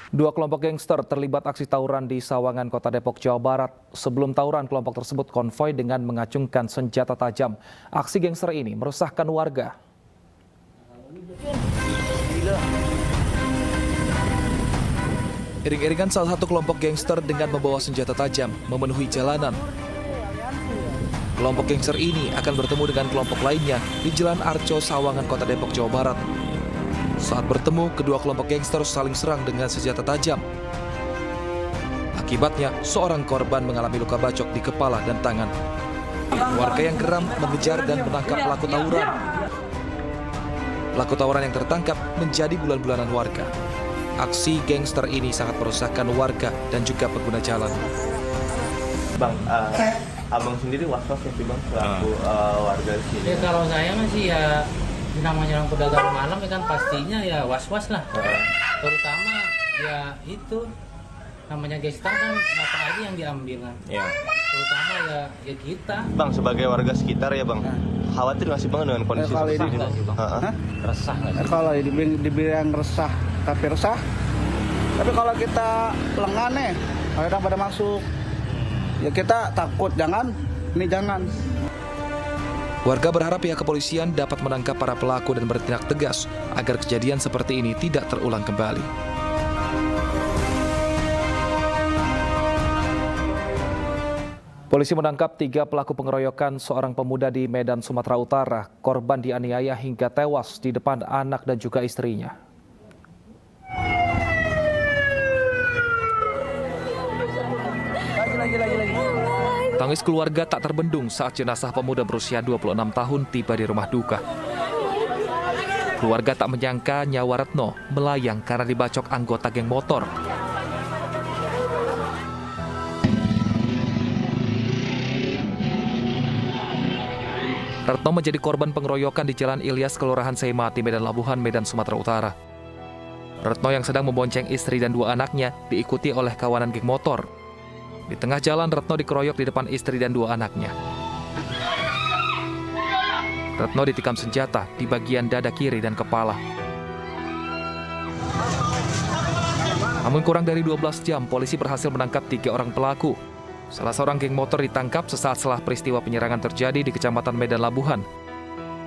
Dua kelompok gangster terlibat aksi tawuran di Sawangan, Kota Depok, Jawa Barat. Sebelum tawuran, kelompok tersebut konvoi dengan mengacungkan senjata tajam. Aksi gangster ini meresahkan warga. Iring-iringan salah satu kelompok gangster dengan membawa senjata tajam memenuhi jalanan. Kelompok gangster ini akan bertemu dengan kelompok lainnya di Jalan Arco, Sawangan, Kota Depok, Jawa Barat. Saat bertemu, kedua kelompok gangster saling serang dengan senjata tajam. Akibatnya, seorang korban mengalami luka bacok di kepala dan tangan. Warga yang geram mengejar dan menangkap pelaku tawuran. Pelaku tawuran yang tertangkap menjadi bulan-bulanan warga. Aksi gangster ini sangat merusakkan warga dan juga pengguna jalan. Bang, abang sendiri was-was ya sih bang, selaku warga di sini? Ya kalau saya masih ya namanya orang pedagang malam ya kan pastinya ya was-was lah. Terutama ya itu namanya gangster kan apa aja yang diambil kan. Ya. Terutama ya kita. Bang, sebagai warga sekitar ya bang, khawatir nggak sih bang dengan kondisi seperti ini? Resah nggak sih? Kalau dibilang resah, tapi resah. Tapi kalau kita lengah nih, orang pada masuk, ya kita takut, jangan. Warga berharap pihak kepolisian dapat menangkap para pelaku dan bertindak tegas agar kejadian seperti ini tidak terulang kembali. Polisi menangkap 3 pelaku pengeroyokan seorang pemuda di Medan, Sumatera Utara. Korban dianiaya hingga tewas di depan anak dan juga istrinya. Tangis keluarga tak terbendung saat jenazah pemuda berusia 26 tahun tiba di rumah duka. Keluarga tak menyangka nyawa Retno melayang karena dibacok anggota geng motor. Retno menjadi korban pengeroyokan di Jalan Ilyas, Kelurahan Seimati, Medan Labuhan, Medan, Sumatera Utara. Retno yang sedang membonceng istri dan 2 anaknya diikuti oleh kawanan geng motor. Di tengah jalan, Retno dikeroyok di depan istri dan 2 anaknya. Retno ditikam senjata di bagian dada kiri dan kepala. Namun kurang dari 12 jam, polisi berhasil menangkap 3 orang pelaku. Salah seorang geng motor ditangkap sesaat setelah peristiwa penyerangan terjadi di Kecamatan Medan Labuhan.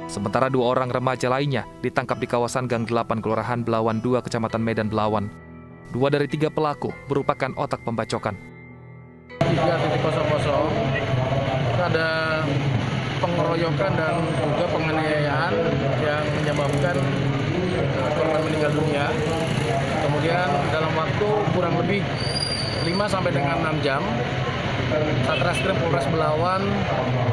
Sementara 2 orang remaja lainnya ditangkap di kawasan Gang 8 Kelurahan Belawan 2, Kecamatan Medan Belawan. 2 dari 3 pelaku merupakan otak pembacokan. 3.00 ada pengeroyokan dan juga penganiayaan yang menyebabkan korban meninggal dunia. Kemudian dalam waktu kurang lebih 5 sampai dengan 6 jam, Satreskrim Polres Belawan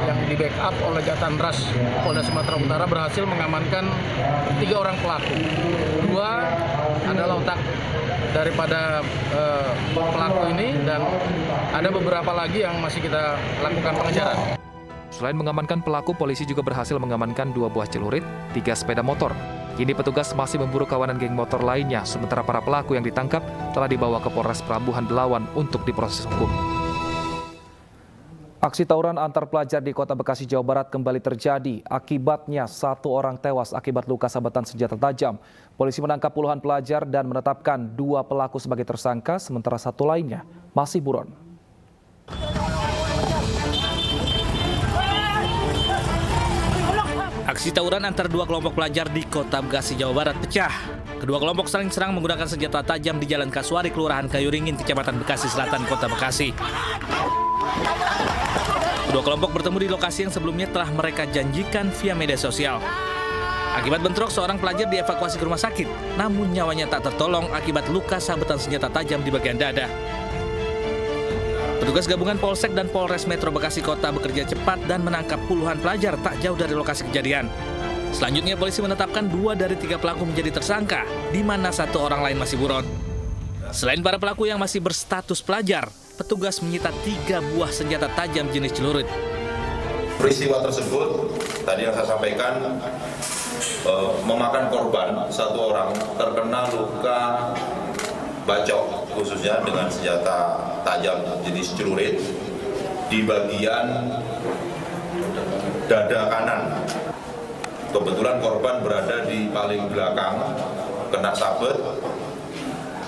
yang di backup oleh Jatanras Polda Sumatera Utara berhasil mengamankan 3 orang pelaku. 2 adalah otak daripada pelaku ini dan ada beberapa lagi yang masih kita lakukan pengejaran. Selain mengamankan pelaku, polisi juga berhasil mengamankan 2 buah celurit, 3 sepeda motor. Kini petugas masih memburu kawanan geng motor lainnya, sementara para pelaku yang ditangkap telah dibawa ke Polres Pelabuhan Belawan untuk diproses hukum. Aksi tawuran antar pelajar di Kota Bekasi, Jawa Barat kembali terjadi. Akibatnya 1 orang tewas akibat luka sabetan senjata tajam. Polisi menangkap puluhan pelajar dan menetapkan 2 pelaku sebagai tersangka, sementara 1 lainnya masih buron. Aksi tawuran antar 2 kelompok pelajar di Kota Bekasi, Jawa Barat pecah. Kedua kelompok saling serang menggunakan senjata tajam di Jalan Kasuari, Kelurahan Kayuringin, Kecamatan Bekasi Selatan, Kota Bekasi. Kedua kelompok bertemu di lokasi yang sebelumnya telah mereka janjikan via media sosial. Akibat bentrok, seorang pelajar dievakuasi ke rumah sakit, namun nyawanya tak tertolong akibat luka sabetan senjata tajam di bagian dada. Petugas gabungan Polsek dan Polres Metro Bekasi Kota bekerja cepat dan menangkap puluhan pelajar tak jauh dari lokasi kejadian. Selanjutnya, polisi menetapkan 2 dari 3 pelaku menjadi tersangka, di mana 1 orang lain masih buron. Selain para pelaku yang masih berstatus pelajar, petugas menyita 3 buah senjata tajam jenis celurit. Peristiwa tersebut, tadi yang saya sampaikan, memakan korban 1 orang terkena luka bacok, khususnya dengan senjata tajam jenis celurit di bagian dada kanan. Kebetulan korban berada di paling belakang, kena sabet,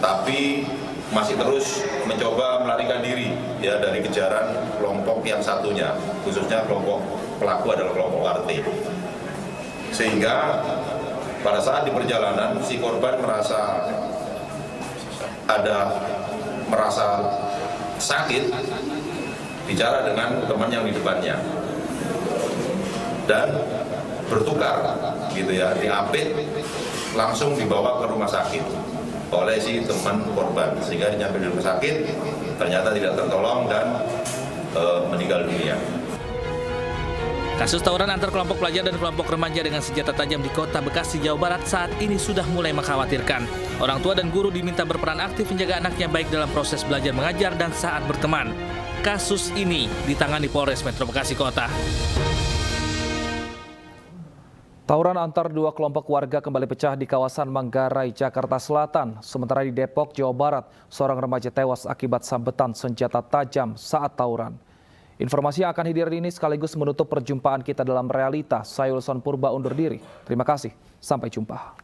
tapi masih terus mencoba melarikan diri ya dari kejaran kelompok yang satunya, khususnya kelompok pelaku adalah kelompok RT. Sehingga pada saat di perjalanan si korban merasa sakit, bicara dengan teman yang di depannya dan bertukar gitu ya, diapit langsung dibawa ke rumah sakit oleh si teman korban, sehingga nyampe di rumah sakit ternyata tidak tertolong dan meninggal dunia. Kasus tawuran antar kelompok pelajar dan kelompok remaja dengan senjata tajam di kota Bekasi, Jawa Barat saat ini sudah mulai mengkhawatirkan. Orang tua dan guru diminta berperan aktif menjaga anaknya baik dalam proses belajar mengajar dan saat berteman. Kasus ini ditangani Polres Metro Bekasi Kota. Tawuran antar dua kelompok warga kembali pecah di kawasan Manggarai, Jakarta Selatan. Sementara di Depok, Jawa Barat, seorang remaja tewas akibat sambetan senjata tajam saat tawuran. Informasi yang akan hadir ini sekaligus menutup perjumpaan kita dalam realita. Saya Wilson Purba undur diri. Terima kasih. Sampai jumpa.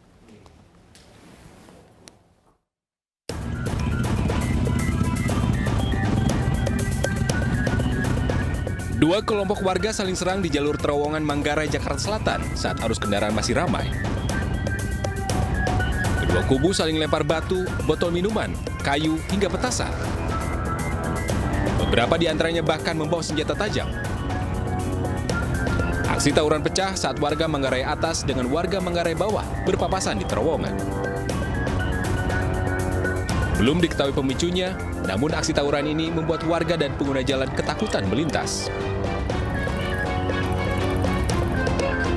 Dua kelompok warga saling serang di jalur terowongan Manggarai, Jakarta Selatan saat arus kendaraan masih ramai. Kedua kubu saling lempar batu, botol minuman, kayu, hingga petasan. Beberapa di antaranya bahkan membawa senjata tajam. Aksi tawuran pecah saat warga Manggarai Atas dengan warga Manggarai Bawah berpapasan di terowongan. Belum diketahui pemicunya, namun aksi tawuran ini membuat warga dan pengguna jalan ketakutan melintas.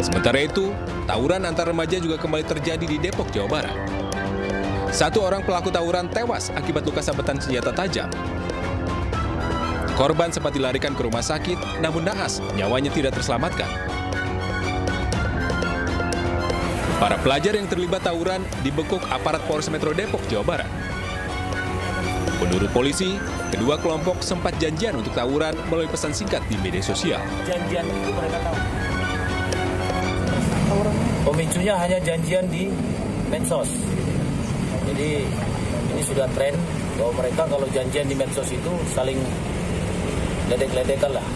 Sementara itu, tawuran antar remaja juga kembali terjadi di Depok, Jawa Barat. Satu orang pelaku tawuran tewas akibat luka sabetan senjata tajam. Korban sempat dilarikan ke rumah sakit, namun naas nyawanya tidak terselamatkan. Para pelajar yang terlibat tawuran dibekuk aparat Polres Metro Depok, Jawa Barat. Menurut polisi, kedua kelompok sempat janjian untuk tawuran melalui pesan singkat di media sosial. Janjian itu mereka tahu. Pemicunya hanya janjian di medsos. Jadi ini sudah tren bahwa mereka kalau janjian di medsos itu saling ledek-ledekan lah.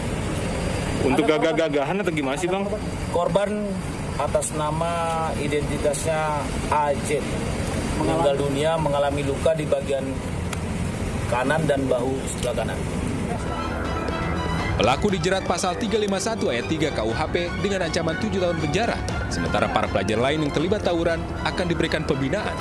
Untuk gagah-gagahan atau gimana sih Bang? Korban atas nama identitasnya AJ meninggal dunia, mengalami luka di bagian kanan dan bahu sebelah kanan. Pelaku dijerat pasal 351 ayat 3 KUHP dengan ancaman 7 tahun penjara. Sementara para pelajar lain yang terlibat tawuran akan diberikan pembinaan.